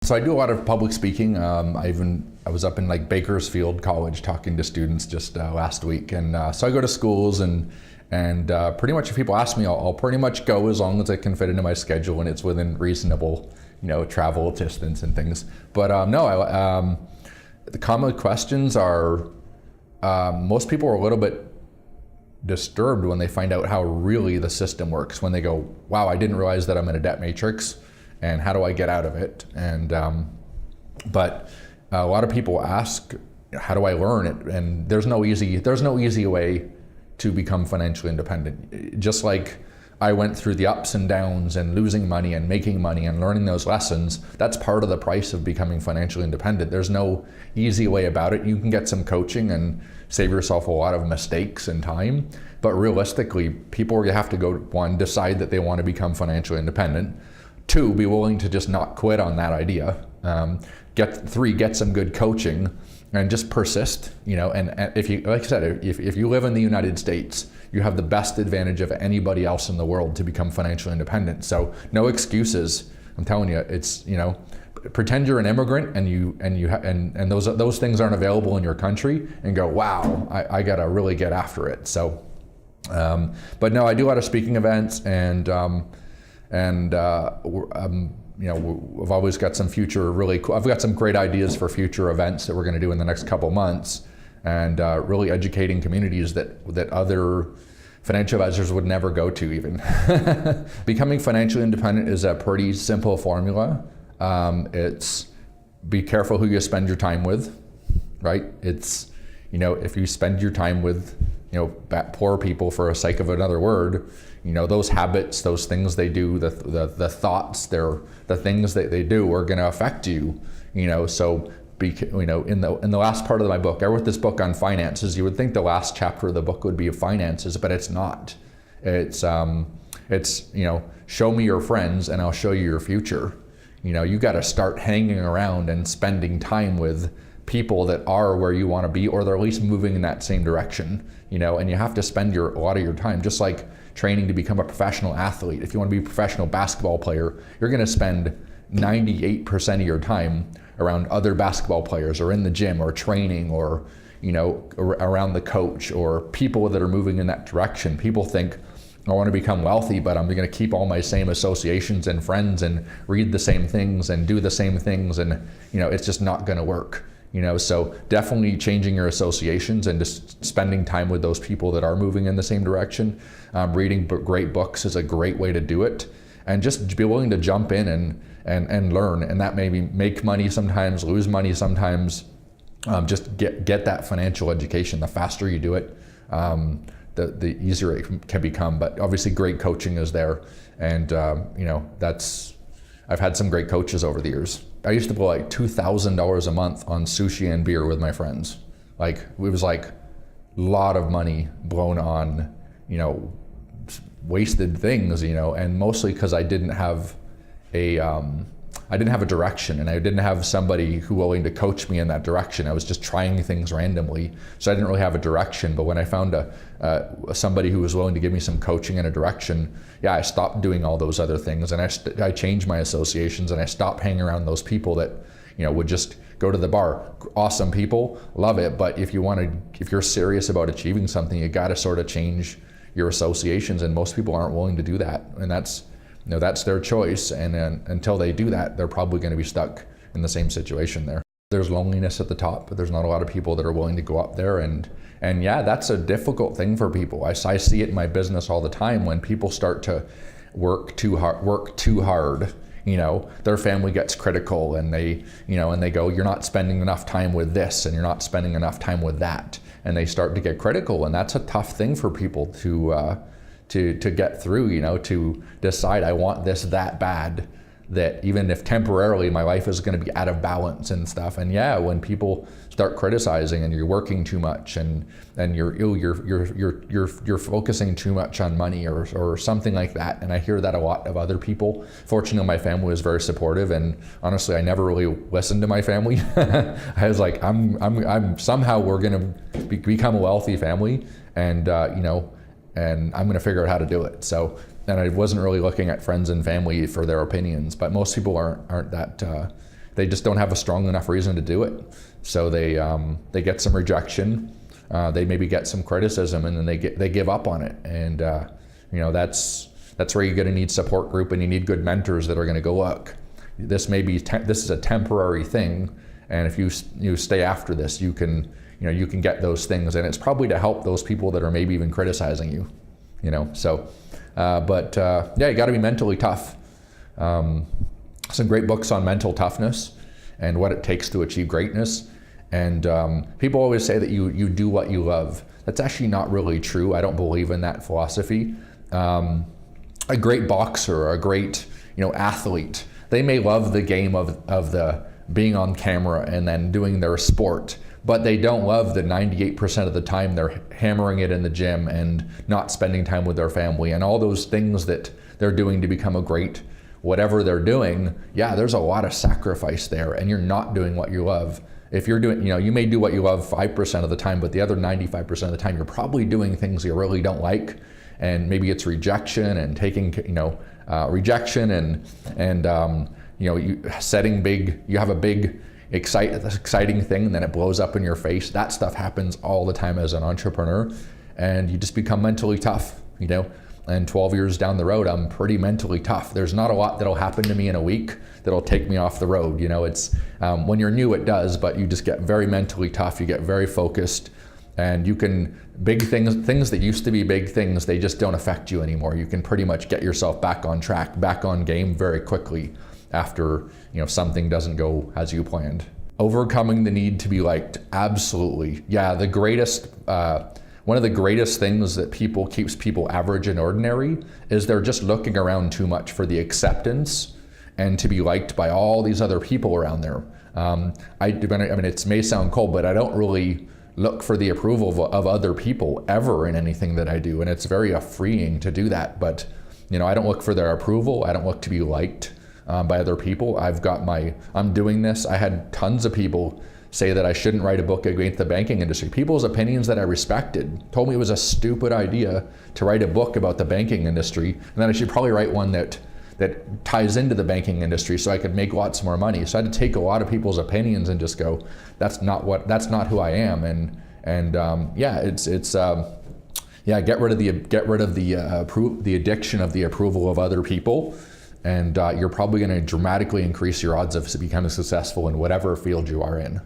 So I do a lot of public speaking. I was up in like Bakersfield College talking to students just last week, and so I go to schools and pretty much if people ask me, I'll pretty much go as long as I can fit into my schedule and it's within reasonable, travel distance and things. But the common questions are most people are a little bit disturbed when they find out how really the system works. When they go, "Wow, I didn't realize that I'm in a debt matrix." And how do I get out of it? But a lot of people ask, how do I learn it? And there's no easy way to become financially independent. Just like I went through the ups and downs and losing money and making money and learning those lessons, that's part of the price of becoming financially independent. There's no easy way about it. You can get some coaching and save yourself a lot of mistakes and time, but realistically, people have to go, one, decide that they want to become financially independent. Two, be willing to just not quit on that idea. Get some good coaching and just persist, and if you, like I said, if you live in the United States, you have the best advantage of anybody else in the world to become financially independent. So no excuses. I'm telling you, it's, pretend you're an immigrant and those things aren't available in your country and go, wow, I gotta really get after it. So, but no, I do a lot of speaking events I've always got some I've got some great ideas for future events that we're going to do in the next couple months, and really educating communities that other financial advisors would never go to even. Becoming financially independent is a pretty simple formula. It's be careful who you spend your time with, right? It's, if you spend your time with, poor people, for the sake of another word, those habits, those things they do, the thoughts, the things that they do are going to affect you. So in the last part of my book, I wrote this book on finances. You would think the last chapter of the book would be finances, but it's not. It's show me your friends and I'll show you your future. You got to start hanging around and spending time with people that are where you want to be, or they're at least moving in that same direction, and you have to spend a lot of your time, just like training to become a professional athlete. If you want to be a professional basketball player, you're going to spend 98% of your time around other basketball players, or in the gym, or training, or around the coach, or people that are moving in that direction. People think, I want to become wealthy, but I'm going to keep all my same associations and friends and read the same things and do the same things, and it's just not going to work. So definitely changing your associations and just spending time with those people that are moving in the same direction. Reading great books is a great way to do it, and just be willing to jump in and learn. And that maybe make money sometimes, lose money sometimes. Just get that financial education. The faster you do it, the easier it can become. But obviously, great coaching is there, and I've had some great coaches over the years. I used to blow like $2,000 a month on sushi and beer with my friends. Like, it was like a lot of money blown on, wasted things, and mostly because I didn't have a direction, and I didn't have somebody who willing to coach me in that direction. I was just trying things randomly, so I didn't really have a direction. But when I found somebody who was willing to give me some coaching and a direction, I stopped doing all those other things, and I changed my associations, and I stopped hanging around those people that would just go to the bar. Awesome people, love it, but if you're serious about achieving something, you got to sort of change your associations, and most people aren't willing to do that, and that's their choice, and until they do that, they're probably going to be stuck in the same situation there. There's loneliness at the top, but there's not a lot of people that are willing to go up there, and that's a difficult thing for people. I see it in my business all the time. When people start to work too hard, their family gets critical, and they go, you're not spending enough time with this, and you're not spending enough time with that, and they start to get critical, and that's a tough thing for people to get through, to decide, I want this that bad, that even if temporarily my life is going to be out of balance and stuff. And when people start criticizing, and you're working too much, and you're focusing too much on money or something like that. And I hear that a lot of other people. Fortunately, my family was very supportive, and honestly, I never really listened to my family. I was like, I'm somehow we're going to become a wealthy family, and and I'm going to figure out how to do it. So, and I wasn't really looking at friends and family for their opinions, but most people aren't that they just don't have a strong enough reason to do it. So they get some rejection, they maybe get some criticism, and then they give up on it. And that's where you're going to need support group, and you need good mentors that are going to go, look, this is a temporary thing, and if you stay after this, you can get those things, and it's probably to help those people that are maybe even criticizing you. So yeah, you got to be mentally tough. Some great books on mental toughness and what it takes to achieve greatness. And people always say that you do what you love. That's actually not really true. I don't believe in that philosophy. A great boxer, a great athlete, they may love the game of the being on camera and then doing their sport, but they don't love the 98% of the time they're hammering it in the gym and not spending time with their family and all those things that they're doing to become a great whatever they're doing. Yeah, there's a lot of sacrifice there, and you're not doing what you love. If you're doing, you may do what you love 5% of the time, but the other 95% of the time, you're probably doing things you really don't like. And maybe it's rejection and taking, rejection and you setting big, you have a big, exciting thing, and then it blows up in your face. That stuff happens all the time as an entrepreneur, and you just become mentally tough, And 12 years down the road, I'm pretty mentally tough. There's not a lot that'll happen to me in a week that'll take me off the road. It's when you're new, it does, but you just get very mentally tough. You get very focused, and you can big things that used to be big things, they just don't affect you anymore. You can pretty much get yourself back on track, back on game very quickly after something doesn't go as you planned. Overcoming the need to be liked, absolutely. Yeah, the greatest. One of the greatest things that keeps people average and ordinary is they're just looking around too much for the acceptance and to be liked by all these other people around there. It may sound cold, but I don't really look for the approval of other people ever in anything that I do, and it's very freeing to do that. But I don't look for their approval. I don't look to be liked by other people. I'm doing this. I had tons of people say that I shouldn't write a book against the banking industry. People's opinions that I respected told me it was a stupid idea to write a book about the banking industry, and that I should probably write one that ties into the banking industry so I could make lots more money. So I had to take a lot of people's opinions and just go, that's not who I am. Get rid of the addiction of the approval of other people, and you're probably going to dramatically increase your odds of becoming successful in whatever field you are in.